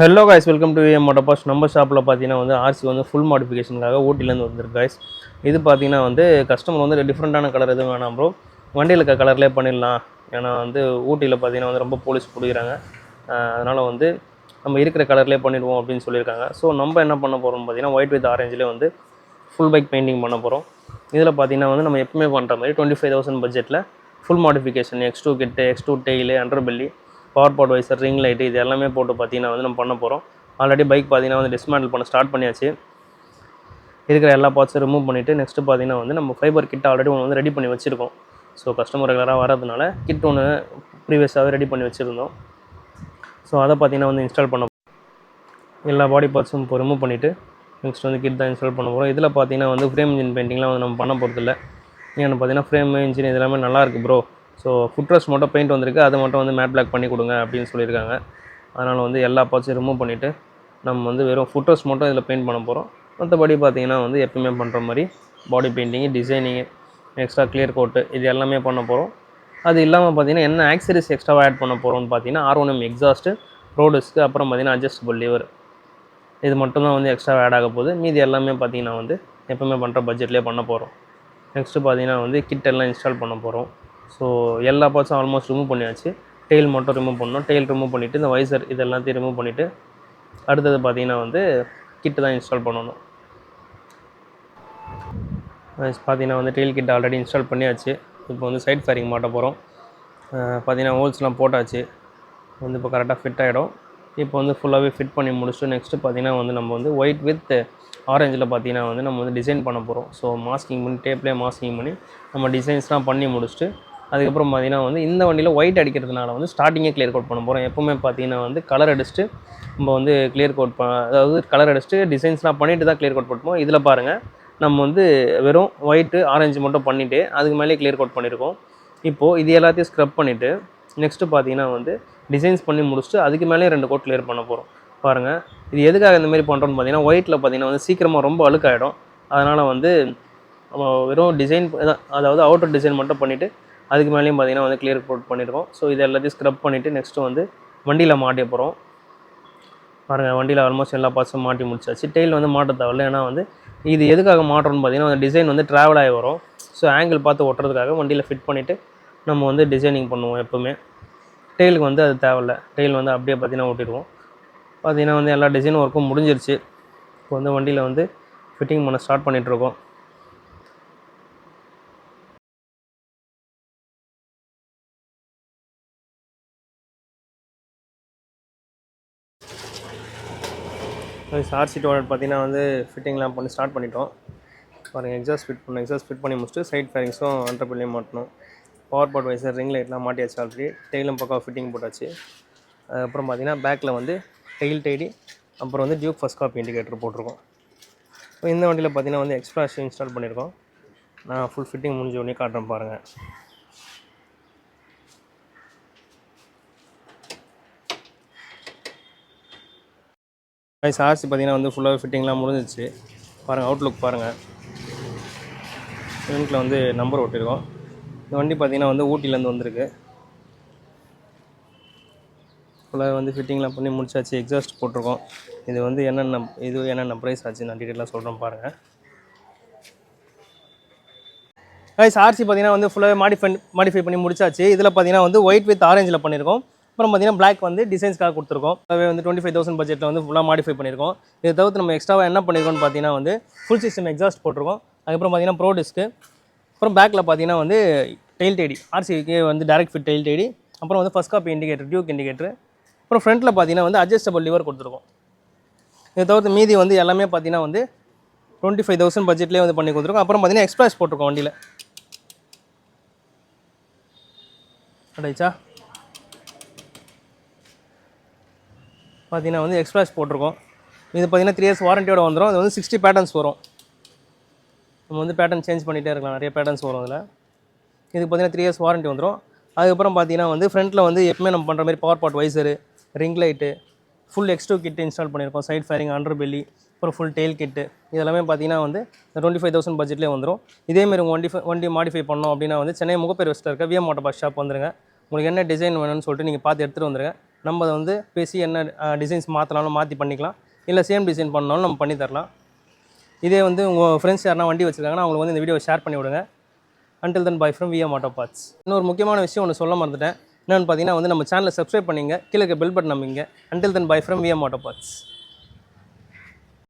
Hello guys, welcome to AM motor parts. நம்ம ஷாப்பில் பார்த்தீங்கன்னா வந்து ஆர்சி வந்து ஃபுல் மாடிஃபிகேஷனுக்காக ஊட்டிலேருந்து வந்திருக்கு காய்ஸ். இது பார்த்தீங்கன்னா வந்து கஸ்டமர் வந்து டிஃப்ரெண்ட்டான கலர் எதுவும் வேணாம் ப்ரோ, வண்டியில் இருக்க கலர்லேயே பண்ணிடலாம். ஏன்னா வந்து ஊட்டியில் பார்த்தீங்கன்னா வந்து ரொம்ப போலீஸ் பிடிக்கிறாங்க. அதனால் வந்து நம்ம இருக்கிற கலர்லேயே பண்ணிடுவோம் அப்படின்னு சொல்லியிருக்காங்க. ஸோ நம்ம என்ன பண்ண போகிறோம்னு பார்த்தீங்கன்னா ஒயிட் வித் ஆரஞ்சிலே வந்து ஃபுல் பைக் பெயிண்டிங் பண்ண போகிறோம். இதில் பார்த்தீங்கன்னா வந்து நம்ம எப்பவுமே பண்ணுற மாதிரி 25,000 பட்ஜெட்டில் full modification X2 kit, X2 tail, under belly, power pod visor, ring light, இது எல்லாமே போட்டு பார்த்தீங்கன்னா வந்து நம்ம பண்ண போகிறோம். ஆல்ரெடி பைக் பார்த்தீங்கன்னா வந்து டிஸ்மேண்டில் பண்ண ஸ்டார்ட் பண்ணியாச்சு. இருக்கிற எல்லா பார்ட்ஸும் ரிமூவ் பண்ணிவிட்டு நெக்ஸ்ட்டு பார்த்தீங்கன்னா வந்து நம்ம ஃபைபர் கிட் ஆல்ரெடி ஒன்று வந்து ரெடி பண்ணி வச்சுருக்கோம். ஸோ கஸ்டமர் ரெகுலராக வரதுனால கிட் ஒன்று ப்ரீவியஸாகவே ரெடி பண்ணி வச்சுருந்தோம். ஸோ அதை பார்த்தீங்கன்னா வந்து இன்ஸ்டால் பண்ண எல்லா பாடி பார்ட்ஸும் இப்போ ரிமூவ் பண்ணிவிட்டு நெக்ஸ்ட் வந்து கிட் தான் இன்ஸ்டால் பண்ண போகிறோம். இதில் பார்த்தீங்கன்னா வந்து ஃப்ரேம் இன்ஜின் பெயிண்டிங்லாம் வந்து நம்ம பண்ண போகிறதில்ல. ஏன்னு பார்த்தீங்கன்னா ஃப்ரேம் இன்ஜின் இது எல்லாமே நல்லாயிருக்கு ப்ரோ. ஸோ ஃபுட்ரெஸ்ட் மட்டும் பெயிண்ட் வந்திருக்கு, அதை மட்டும் வந்து மேட் பிளாக் பண்ணி கொடுங்க அப்படின்னு சொல்லியிருக்காங்க. அதனால் வந்து எல்லா பார்ட்ஸையும் ரிமூவ் பண்ணிவிட்டு நம்ம வந்து வெறும் ஃபுட்ரெஸ்ட் மட்டும் இதில் பெயிண்ட் பண்ண போகிறோம். மற்றபடி பார்த்தீங்கன்னா வந்து எப்பவுமே பண்ணுற மாதிரி பாடி பெயிண்டிங்கு, டிசைனிங்கு, எக்ஸ்ட்ரா கிளியர் கோட்டு, இது எல்லாமே பண்ண போகிறோம். அது இல்லாமல் பார்த்தீங்கன்னா என்ன ஆக்சரிஸ் எக்ஸ்ட்ராவாக ஆட் பண்ண போகிறோம்னு பார்த்தீங்கன்னா R1M எக்ஸாஸ்ட்டு, ரோடஸ்க்கு, அப்புறம் பார்த்தீங்கன்னா அட்ஜஸ்டபிள் லிவர், இது மட்டும் தான் வந்து எக்ஸ்ட்ரா ஆட் ஆக போகுது. மீதி எல்லாமே பார்த்தீங்கன்னா வந்து எப்பவுமே பண்ணுற பட்ஜெட்லேயே பண்ண போகிறோம். நெக்ஸ்ட்டு பார்த்தீங்கன்னா வந்து கிட் எல்லாம் இன்ஸ்டால் பண்ண போகிறோம். ஸோ எல்லா பார்ட்ஸும் ஆல்மோஸ்ட் ரிமூவ் பண்ணியாச்சு. டெயில் மட்டும் ரிமூவ் பண்ணணும். டெயில் ரிமூவ் பண்ணிவிட்டு இந்த வைசர் இது எல்லாத்தையும் ரிமூவ் பண்ணிவிட்டு அடுத்தது பார்த்தீங்கன்னா வந்து கிட்டு தான் இன்ஸ்டால் பண்ணணும். பார்த்தீங்கன்னா வந்து டெயில் கிட் ஆல்ரெடி இன்ஸ்டால் பண்ணியாச்சு. இப்போ வந்து சைட் ஃபேரிங் மாட்ட போகிறோம். பார்த்தீங்கன்னா ஹோல்ஸ்லாம் போட்டாச்சு. வந்து இப்போ கரெக்டாக ஃபிட் ஆகிடும். இப்போ வந்து ஃபுல்லாகவே ஃபிட் பண்ணி முடிச்சுட்டு நெக்ஸ்ட்டு பார்த்தீங்கன்னா வந்து நம்ம வந்து ஒயிட் வித் ஆரஞ்சில் பார்த்தீங்கன்னா வந்து நம்ம வந்து டிசைன் பண்ண போகிறோம். ஸோ மாஸ்கிங் பண்ணி டேப்லேயே மாஸ்கிங் பண்ணி நம்ம டிசைன்ஸ்லாம் பண்ணி முடிச்சுட்டு அதுக்கப்புறம் பார்த்தீங்கன்னா வந்து இந்த வண்டியில் ஒயிட் அடிக்கிறதுனால வந்து ஸ்டார்டிங்கே கிளியர் கோட் பண்ண போகிறோம். எப்போவுமே பார்த்தீங்கன்னா வந்து கலர் அடிச்சுட்டு நம்ம வந்து கிளியர் கோட் அதாவது கலர் அடிச்சுட்டு டிசைன்ஸ்லாம் பண்ணிவிட்டு தான் கிளியர் கோட் பண்ணுவோம். இதில் பாருங்கள், நம்ம வந்து வெறும் ஒயிட்டு ஆரஞ்சு மட்டும் பண்ணிவிட்டு அதுக்கு மேலே கிளியர் கோட் பண்ணியிருக்கோம். இப்போது இது எல்லாத்தையும் ஸ்க்ரப் பண்ணிவிட்டு நெக்ஸ்ட்டு பார்த்தீங்கன்னா வந்து டிசைன்ஸ் பண்ணி முடிச்சுட்டு அதுக்கு மேலே 2 கோட் கிளியர் பண்ண போகிறோம். பாருங்கள், இது எதுக்காக இந்த மாதிரி பண்ணுறோன்னு பார்த்தீங்கன்னா ஒயிட்டில் பார்த்தீங்கன்னா வந்து சீக்கிரமாக ரொம்ப அழுக்காயிடும். அதனால் வந்து வெறும் டிசைன் அதாவது அவுட்டர் டிசைன் மட்டும் பண்ணிவிட்டு அதுக்கு மேலேயும் பார்த்தீங்கன்னா வந்து கிளியர் கோட் பண்ணியிருக்கோம். ஸோ இது எல்லாத்தையும் ஸ்க்ரப் பண்ணிவிட்டு நெக்ஸ்ட்டு வந்து வண்டியில் மாட்ட போகிறோம். பாருங்கள், வண்டியில் ஆல்மோஸ்ட் எல்லா பார்ட்ஸும் மாட்டி முடிச்சாச்சு. டெயில் வந்து மாட்ட தேவையில்லை. ஏன்னா வந்து இது எதுக்காக மாட்டுறோன்னு பார்த்தீங்கன்னா அந்த டிசைன் வந்து ட்ராவல் ஆகி வரும். ஸோ ஆங்கிள் பார்த்து ஒட்டுறதுக்காக வண்டியில் ஃபிட் பண்ணிவிட்டு நம்ம வந்து டிசைனிங் பண்ணுவோம் எப்போவுமே. டெயிலுக்கு வந்து அது தேவையில்லை. டெயில் வந்து அப்படியே பார்த்தீங்கன்னா ஓட்டிடுவோம். பார்த்தீங்கன்னா வந்து எல்லா டிசைன் ஒர்க்கும் முடிஞ்சிருச்சு. இப்போ வந்து வண்டியில் வந்து ஃபிட்டிங் பண்ண ஸ்டார்ட் பண்ணிகிட்ருக்கோம். ஆர்சி டோலட் பார்த்தீங்கன்னா வந்து ஃபிட்டிங்லாம் பண்ணி ஸ்டார்ட் பண்ணிட்டோம். பாருங்கள், எக்ஸாஸ்ட் ஃபிட் பண்ணி முடிச்சுட்டு சைட் ஃபேரிங்ஸும் அண்டர் பெல்லையும் மாட்டணும். பவர் பாட் வைசர், ரிங் லைட்லாம் மாட்டியாச்சு ஆல்ரெடி. டெயிலும் பக்கம் ஃபிட்டிங் போட்டாச்சு. அதுக்கப்புறம் பார்த்தீங்கன்னா பேக்கில் வந்து டெயில் டைடி, அப்புறம் வந்து டியூக் ஃபர்ஸ்ட் காப்பி இண்டிகேட்டர் போட்டிருக்கோம். இப்போ இந்த வண்டியில் பார்த்தீங்கன்னா வந்து எக்ஸ்பிளாஷ் இன்ஸ்டால் பண்ணியிருக்கோம். நான் ஃபுல் ஃபிட்டிங் முடிஞ்ச உடனே காட்டுறேன் பாருங்கள். ஆர்சி பார்த்தீங்கன்னா வந்து ஃபுல்லாக ஃபிட்டிங்லாம் முடிஞ்சிச்சு. பாருங்கள், அவுட்லுக் பாருங்கள். ஃப்ரண்ட்டில் வந்து நம்பர் ஒட்டியிருக்கோம். இந்த வண்டி பார்த்தீங்கன்னா வந்து ஊட்டிலேருந்து வந்திருக்கு. ஃபுல்லாக வந்து ஃபிட்டிங்லாம் பண்ணி முடிச்சாச்சு. எக்ஸாஸ்ட் போட்டிருக்கோம். இது வந்து என்னென்ன ப்ரைஸ் ஆச்சு நான் டீட்டெயிலாக சொல்கிறேன் பாருங்கள். ஆர்சி பார்த்தீங்கன்னா வந்து ஃபுல்லாக மாடிஃபை பண்ணி முடிச்சாச்சு. இதில் பார்த்தீங்கன்னா வந்து ஒயிட் வித் ஆரஞ்சில் பண்ணியிருக்கோம். அப்புறம் பார்த்தீங்கன்னா பிளாக் வந்து டிசைன்ஸ்க்காக கொடுத்துருக்கோம். அதாவது வந்து 25,000 பட்ஜெட்டில் வந்து ஃபுல்லாக மாடிஃபை பண்ணியிருக்கோம். இதை தவிர்த்து நம்ம எக்ஸ்ட்ராவாக என்ன பண்ணியிருக்கோம்னு பார்த்தீங்கன்னா வந்து ஃபுல் சிஸ்டம் எக்ஸாஸ்ட் போட்டிருக்கோம். அதுக்கப்புறம் பார்த்தீங்கன்னா ப்ரோ டிஸ்க்கு, அப்புறம் பேக்கில் பார்த்தீங்கன்னா வந்து டெயில் டைடி, ஆர்சிக்கு வந்து டேரக்ட் ஃபிட் டெயில் டைடி, அப்புறம் வந்து first copy indicator, Duke indicator, அப்புறம் ஃப்ரண்ட்டில் பார்த்தீங்கன்னா வந்து அட்ஜஸ்டபிள் லிவர் கொடுத்துருக்கோம். இதை தவிர்த்து மீதி வந்து எல்லாமே பார்த்தீங்கன்னா வந்து 25,000 பட்ஜெட்லேயே வந்து பண்ணி கொடுத்துருக்கோம். அப்புறம் பார்த்தீங்கன்னா எக்ஸ்பிரஸ் போட்டிருக்கோம் வண்டியில். அடைச்சா பார்த்தீங்கன்னா வந்து எக்ஸ்பிரஸ் போட்டிருக்கோம். இது பார்த்தீங்கன்னா 3 இயர்ஸ் வாரண்டியோட வந்துடும். அது வந்து 60 பேட்டர்ன்ஸ் வரும். நம்ம வந்து பேட்டர்ன் சேஞ்ச் பண்ணிகிட்டே இருக்கலாம், நிறைய பேட்டர்ன்ஸ் வரும் அதில். இதுக்கு பார்த்தீங்கன்னா 3 இயர்ஸ் வாரண்ட்டி வந்துடும். அதுக்கப்புறம் பார்த்தீங்கன்னா வந்து ஃப்ரண்ட்டில் வந்து எப்பவுமே நம்ம பண்ணுற மாதிரி power pod visor, ring light, full X2 kit install பண்ணியிருக்கோம். சைட் ஃபேரிங், அண்டர் பெல்லி, அப்புறம் ஃபுல் டெயில் கிட்டு, இதெல்லாமே பார்த்தீங்கன்னா வந்து இந்த 25,000 பட்ஜெட்லேயே வந்துடும். இதேமாரி உங்கள் வண்டி மாடிஃபை பண்ணோம் அப்படின்னா வந்து சென்னை முகப்பேர் வெஸ்ட்டில் இருக்க விஎம் மோட்டார் பார்ட்ஸ் ஷாப் வந்துருங்க. உங்களுக்கு என்ன டிசைன் வேணும்னு சொல்லிட்டு நீங்கள் பார்த்து எடுத்துகிட்டு வந்துருங்க. நம்ம அதை வந்து பேசி என்ன டிசைன்ஸ் மாற்றலாம்னு மாற்றி பண்ணிக்கலாம், இல்லை சேம் டிசைன் பண்ணாலும் நம்ம பண்ணி தரலாம். இதே வந்து உங்கள் ஃப்ரெண்ட்ஸ் யாருனா வண்டி வச்சுருக்காங்கன்னா அவங்களுக்கு வந்து இந்த வீடியோ ஷேர் பண்ணி விடுங்க. Until then, bye from VM Auto Parts. இன்னொரு முக்கியமான விஷயம் ஒன்று சொல்ல மறந்துட்டேன். என்னென்னு பார்த்தீங்கன்னா வந்து நம்ம சேனலை சப்ஸ்கிரைப் பண்ணிங்க, கீழே பெல் பட்டன் நம்பிங்க. Until then, bye from VM Auto Parts.